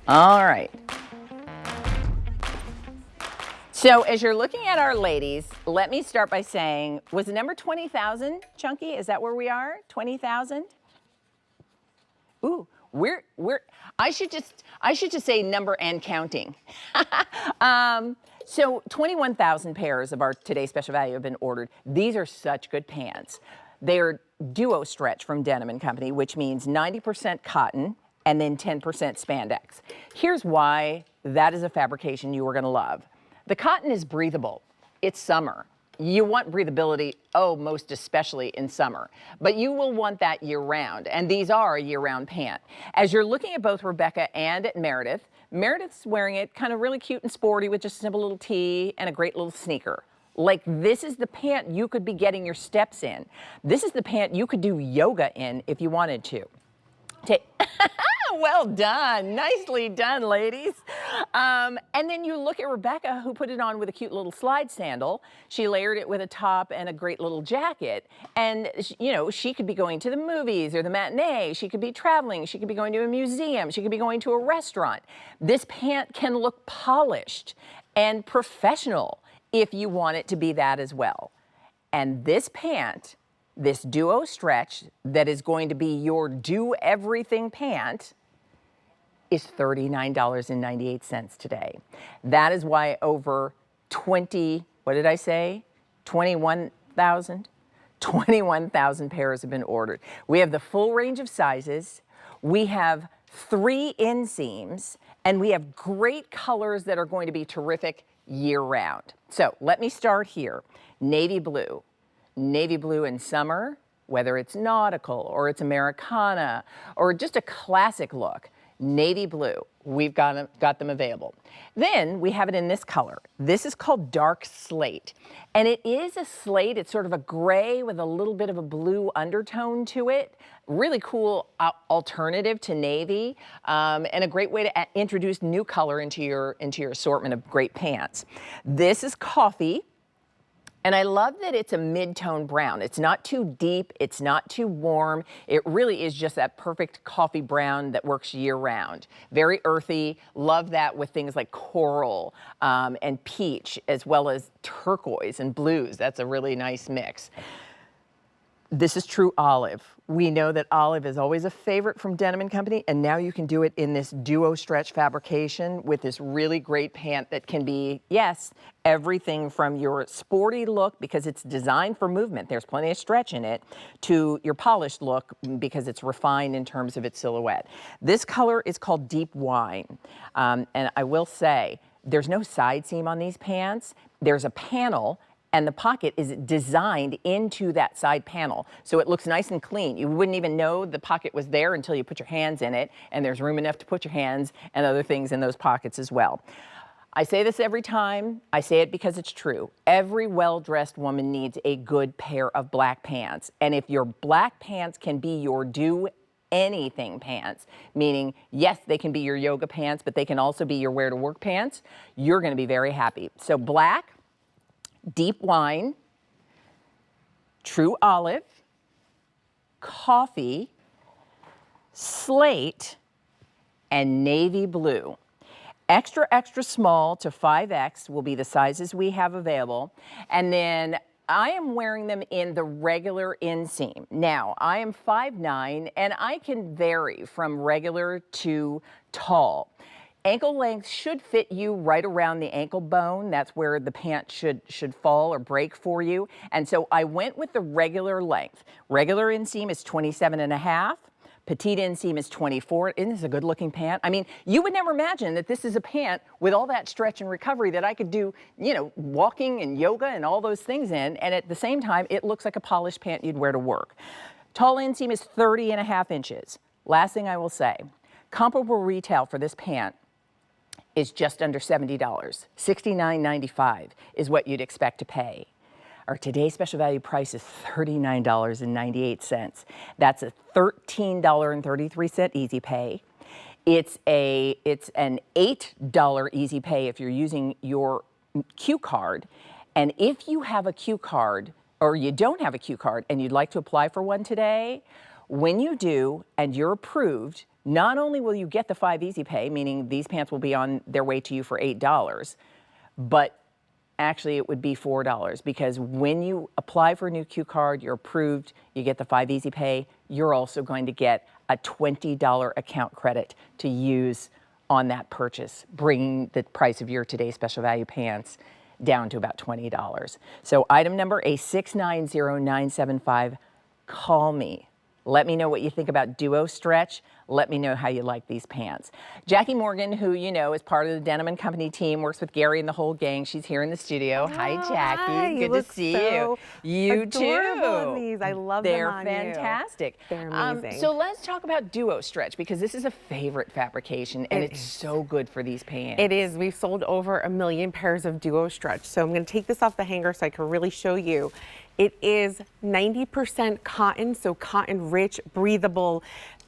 All right. So as you're looking at our ladies, let me start by saying, was the number 20,000, Chunky? Is that where we are? 20,000? Ooh, I should just say number and counting. So 21,000 pairs of our today's special value have been ordered. These are such good pants. They're duo stretch from Denim & Company, which means 90% cotton and then 10% spandex. Here's why that is a fabrication you are gonna love. The cotton is breathable. It's summer. You want breathability, most especially in summer, but you will want that year round, and these are a year-round pant. As you're looking at both Rebecca and at Meredith, Meredith's wearing it kind of really cute and sporty with just a simple little tee and a great little sneaker. Like, this is the pant you could be getting your steps in. This is the pant you could do yoga in if you wanted to. Well done. Nicely done, ladies. And then you look at Rebecca, who put it on with a cute little slide sandal. She layered it with a top and a great little jacket. And, you know, she could be going to the movies or the matinee. She could be traveling. She could be going to a museum. She could be going to a restaurant. This pant can look polished and professional if you want it to be that as well. And this pant, this duo stretch that is going to be your do everything pant, is $39.98 today. That is why over 21,000 pairs have been ordered. We have the full range of sizes. We have 3 inseams, and we have great colors that are going to be terrific year round. So let me start here. Navy blue in summer, whether it's nautical or it's Americana or just a classic look. Navy blue, we've got them available. Then we have it in this color. This is called dark slate. And it is a slate, it's sort of a gray with a little bit of a blue undertone to it. Really cool alternative to navy, and a great way to introduce new color into your assortment of great pants. This is coffee. And I love that it's a mid-tone brown. It's not too deep, it's not too warm. It really is just that perfect coffee brown that works year-round. Very earthy, love that with things like coral and peach, as well as turquoise and blues. That's a really nice mix. This is true olive. We know that olive is always a favorite from Denim & Company, and now you can do it in this duo stretch fabrication with this really great pant that can be, yes, everything from your sporty look because it's designed for movement, there's plenty of stretch in it, to your polished look because it's refined in terms of its silhouette. This color is called deep wine, and I will say, there's no side seam on these pants. There's a panel, and the pocket is designed into that side panel. So it looks nice and clean. You wouldn't even know the pocket was there until you put your hands in it, and there's room enough to put your hands and other things in those pockets as well. I say this every time. I say it because it's true. Every well-dressed woman needs a good pair of black pants. And if your black pants can be your do anything pants, meaning, yes, they can be your yoga pants, but they can also be your wear to work pants, you're gonna be very happy. So black, deep wine, true olive, coffee, slate, and navy blue. Extra, extra small to 5X will be the sizes we have available. And then I am wearing them in the regular inseam. Now, I am 5'9", and I can vary from regular to tall. Ankle length should fit you right around the ankle bone. That's where the pant should fall or break for you. And so I went with the regular length. Regular inseam is 27.5. Petite inseam is 24. Isn't this a good looking pant? I mean, you would never imagine that this is a pant with all that stretch and recovery that I could do, you know, walking and yoga and all those things in. And at the same time, it looks like a polished pant you'd wear to work. Tall inseam is 30.5 inches. Last thing I will say, comparable retail for this pant is just under $70. $69.95 is what you'd expect to pay. Our today's special value price is $39.98. That's a $13.33 easy pay. It's an $8 easy pay if you're using your Q card. And if you have a Q card or you don't have a Q card and you'd like to apply for one today, when you do and you're approved, not only will you get the 5 easy pay, meaning these pants will be on their way to you for $8, but actually it would be $4 because when you apply for a new Q card, you're approved, you get the 5 easy pay, you're also going to get a $20 account credit to use on that purchase, bringing the price of your today's special value pants down to about $20. So item number A690975, call me. Let me know what you think about Duo Stretch. Let me know how you like these pants. Jackie Morgan, who you know is part of the Denim & Company team, works with Gary and the whole gang. She's here in the studio. Hi, Jackie. Hi, Good to see you. You adorable too. In these. I love They're them on fantastic. You. They're amazing. So let's talk about Duo Stretch because this is a favorite fabrication and it's so good for these pants. It is. We've sold over 1 million pairs of Duo Stretch. So I'm going to take this off the hanger so I can really show you. It is 90% cotton, so cotton rich, breathable,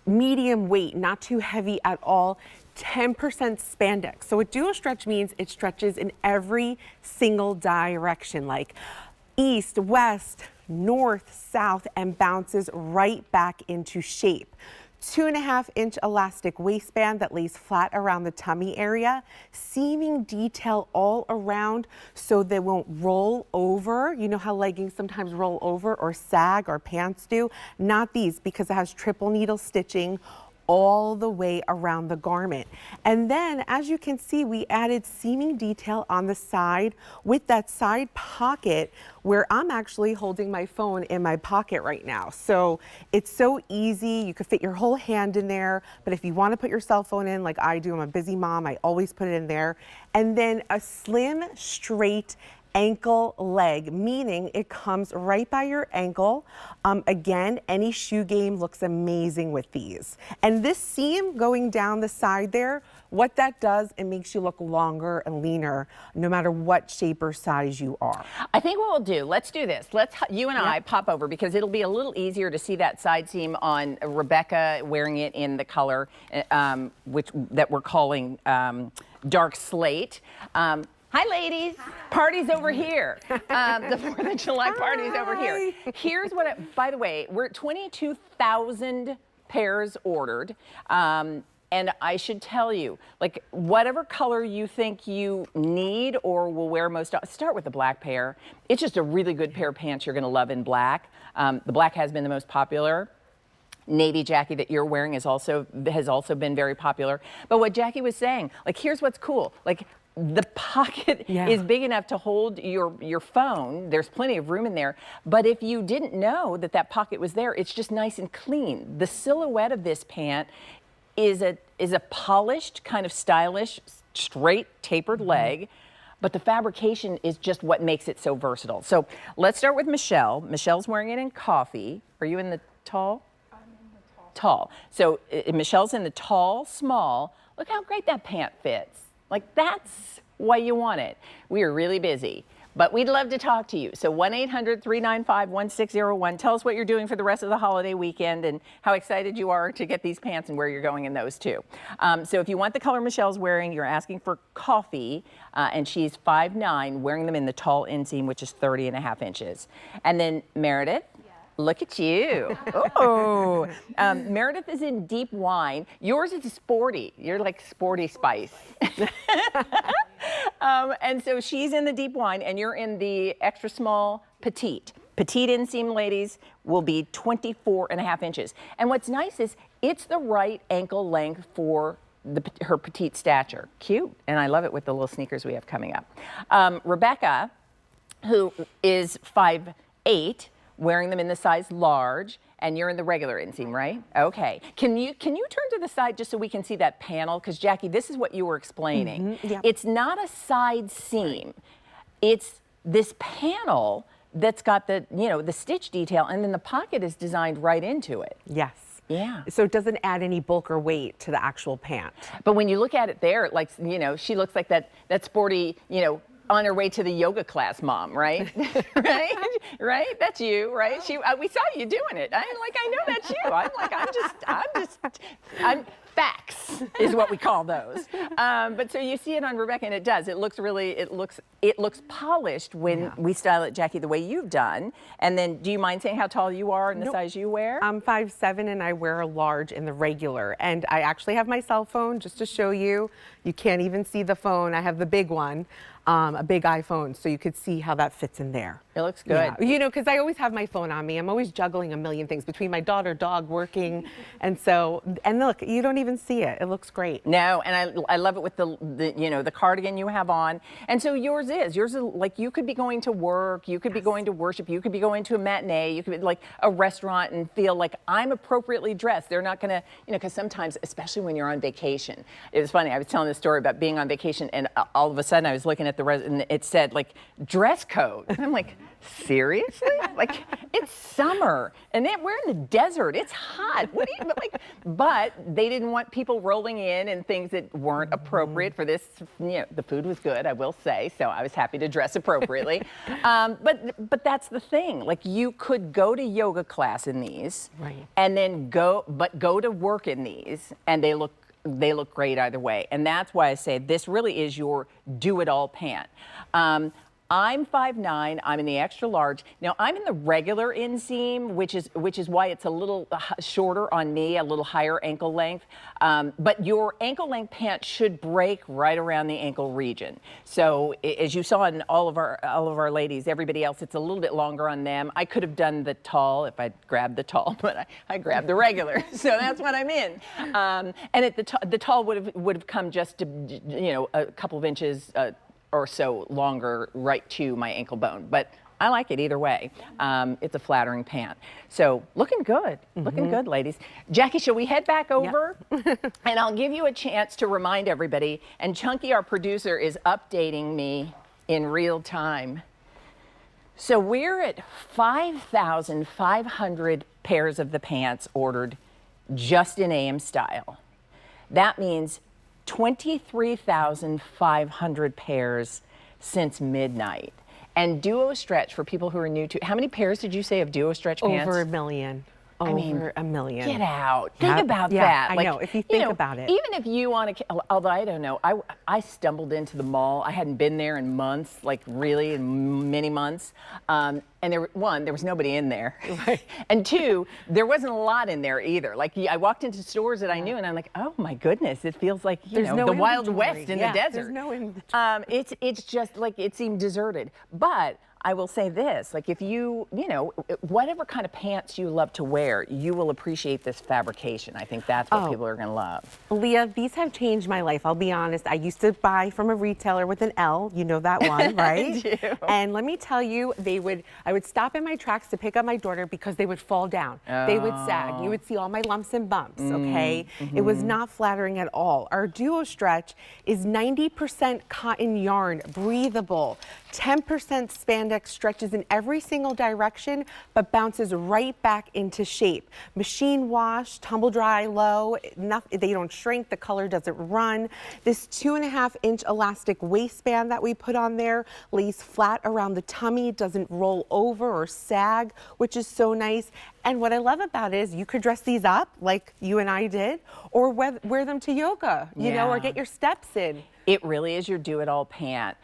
medium weight, not too heavy at all. 10% spandex. So what Duo Stretch means, it stretches in every single direction, like east, west, north, south, and bounces right back into shape. 2.5-inch elastic waistband that lays flat around the tummy area, seaming detail all around so they won't roll over. You know how leggings sometimes roll over or sag or pants do? Not these, because it has triple needle stitching all the way around the garment. And then, as you can see, we added seaming detail on the side with that side pocket where I'm actually holding my phone in my pocket right now. So it's so easy. You could fit your whole hand in there, but if you want to put your cell phone in like I do, I'm a busy mom, I always put it in there. And then a slim, straight ankle leg, meaning it comes right by your ankle. Again, any shoe game looks amazing with these. And this seam going down the side there, what that does, it makes you look longer and leaner no matter what shape or size you are. I think what we'll do, let's do this. Let's, you and I pop over because it'll be a little easier to see that side seam on Rebecca wearing it in the color that we're calling dark slate. Hi, ladies. Hi. Party's over here. The 4th of July party's over here. Here's what, by the way, we're at 22,000 pairs ordered. And I should tell you, like, whatever color you think you need or will wear most, start with the black pair. It's just a really good pair of pants you're going to love in black. The black has been the most popular. Navy, Jackie, that you're wearing has also been very popular. But what Jackie was saying, like, here's what's cool. Like, the pocket is big enough to hold your phone. There's plenty of room in there. But if you didn't know that that pocket was there, it's just nice and clean. The silhouette of this pant is a polished, kind of stylish, straight, tapered leg. But the fabrication is just what makes it so versatile. So let's start with Michelle. Michelle's wearing it in coffee. Are you in the tall? I'm in the tall. So Michelle's in the tall, small. Look how great that pant fits. Like, that's why you want it. We are really busy, but we'd love to talk to you. So 1-800-395-1601. Tell us what you're doing for the rest of the holiday weekend and how excited you are to get these pants and where you're going in those too. So if you want the color Michelle's wearing, you're asking for coffee, and she's 5'9", wearing them in the tall inseam, which is 30.5 inches. And then Meredith. Look at you. Oh, Meredith is in deep wine. Yours is sporty. You're like sporty spice. And so she's in the deep wine and you're in the extra small petite. Petite inseam, ladies, will be 24.5 inches. And what's nice is it's the right ankle length for her petite stature. Cute. And I love it with the little sneakers we have coming up. Rebecca, who is 5'8", wearing them in the size large, and you're in the regular inseam, right? Okay. Can you turn to the side just so we can see that panel? Because Jackie, this is what you were explaining. It's not a side seam. It's this panel that's got the, the stitch detail, and then the pocket is designed right into it. Yes. Yeah. So it doesn't add any bulk or weight to the actual pant. But when you look at it there, like, she looks like that sporty, on her way to the yoga class mom, right? right? That's you, right? We saw you doing it. I know that's you. I'm facts is what we call those. But so you see it on Rebecca, and it does. It looks really, it looks polished when we style it, Jackie, the way you've done. And then, do you mind saying how tall you are and the size you wear? I'm 5'7", and I wear a large in the regular. And I actually have my cell phone just to show you. You can't even see the phone. I have the big one. A big iPhone, so you could see how that fits in there. It looks good. Yeah. You know, because I always have my phone on me. I'm always juggling a million things between my daughter, dog, working, and so, and look, you don't even see it. It looks great. No, and I love it with the you know, the cardigan you have on. And so yours is like, you could be going to work, you could be going to worship, you could be going to a matinee, you could be like a restaurant and feel like I'm appropriately dressed. They're not gonna, you know, because sometimes, especially when you're on vacation, it was funny. I was telling this story about being on vacation, and all of a sudden I was looking at and it said like dress code. And I'm like, seriously? Like, it's summer and we're in the desert. It's hot. What do you like? But they didn't want people rolling in and things that weren't appropriate for this. You know, the food was good, I will say, so I was happy to dress appropriately. But that's the thing. Like, you could go to yoga class in these, right, and then go to work in these, and they look great either way. And that's why I say this really is your do-it-all pant. I'm 5'9", I'm in the extra large. Now I'm in the regular inseam, which is why it's a little shorter on me, a little higher ankle length. But your ankle length pant should break right around the ankle region. So as you saw in all of our ladies, everybody else, it's a little bit longer on them. I could have done the tall if I grabbed the tall, but I grabbed the regular. So that's what I'm in. And the tall would have come just to, you know, a couple of inches or so longer right to my ankle bone. But I like it either way. It's a flattering pant. So looking good, looking good, ladies. Jackie, shall we head back over? Yep. And I'll give you a chance to remind everybody, and Chunky, our producer, is updating me in real time. So we're at 5,500 pairs of the pants ordered just in AM style. That means 23,500 pairs since midnight. And duo stretch, for people who are new to, how many pairs did you say of duo stretch pants? Over a million. Over a million. Get out. Think about that. I know, if you think about it. Even if you want to, although I don't know, I stumbled into the mall. I hadn't been there in months, like really in many months. And there was nobody in there. Right. And two, there wasn't a lot in there either. Like, I walked into stores that I knew, and I'm like, oh my goodness, it feels like, you know, the Wild West in the desert. There's no inventory. It's just like, it seemed deserted. But I will say this, like, if you know, whatever kind of pants you love to wear, you will appreciate this fabrication. I think that's what people are going to love. Leah, these have changed my life. I'll be honest. I used to buy from a retailer with an L. You know that one, right? I do. And let me tell you, I would stop in my tracks to pick up my daughter because they would fall down. Oh. They would sag. You would see all my lumps and bumps, okay? It was not flattering at all. Our duo stretch is 90% cotton yarn, breathable, 10% spandex, stretches in every single direction, but bounces right back into shape. Machine wash, tumble dry low, they don't shrink, the color doesn't run. This 2.5-inch elastic waistband that we put on there lays flat around the tummy, doesn't roll over or sag, which is so nice. And what I love about it is you could dress these up like you and I did, or wear them to yoga, you know, or get your steps in. It really is your do-it-all pant.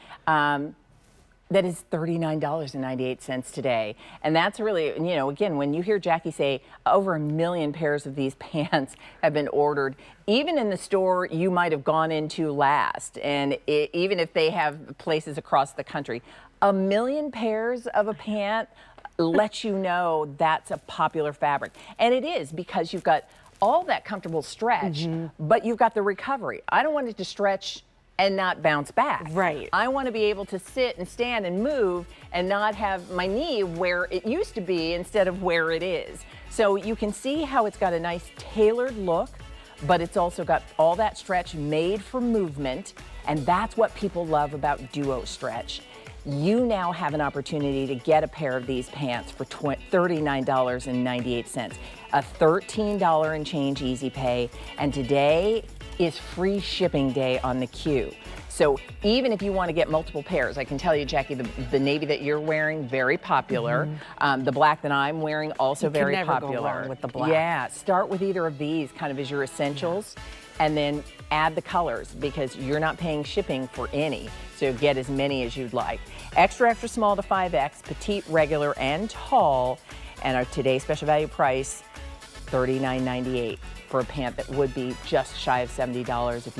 That is $39.98 today. And that's really, you know, again, when you hear Jackie say over 1 million pairs of these pants have been ordered, even in the store you might have gone into last, and even if they have places across the country, 1 million pairs of a pant lets you know that's a popular fabric. And it is, because you've got all that comfortable stretch, but you've got the recovery. I don't want it to stretch and not bounce back. Right. I want to be able to sit and stand and move and not have my knee where it used to be instead of where it is. So you can see how it's got a nice tailored look, but it's also got all that stretch made for movement, and that's what people love about duo stretch. You now have an opportunity to get a pair of these pants for $39.98, a $13 and change easy pay, and today is free shipping day on the Q. So even if you want to get multiple pairs, I can tell you, Jackie, the navy that you're wearing, very popular. The black that I'm wearing, also very popular. You can never go wrong with the black. Yeah, start with either of these kind of as your essentials. and then add the colors because you're not paying shipping for any. So get as many as you'd like. Extra, extra small to 5X, petite, regular, and tall. And our today's special value price, $39.98 for a pant that would be just shy of $70 if you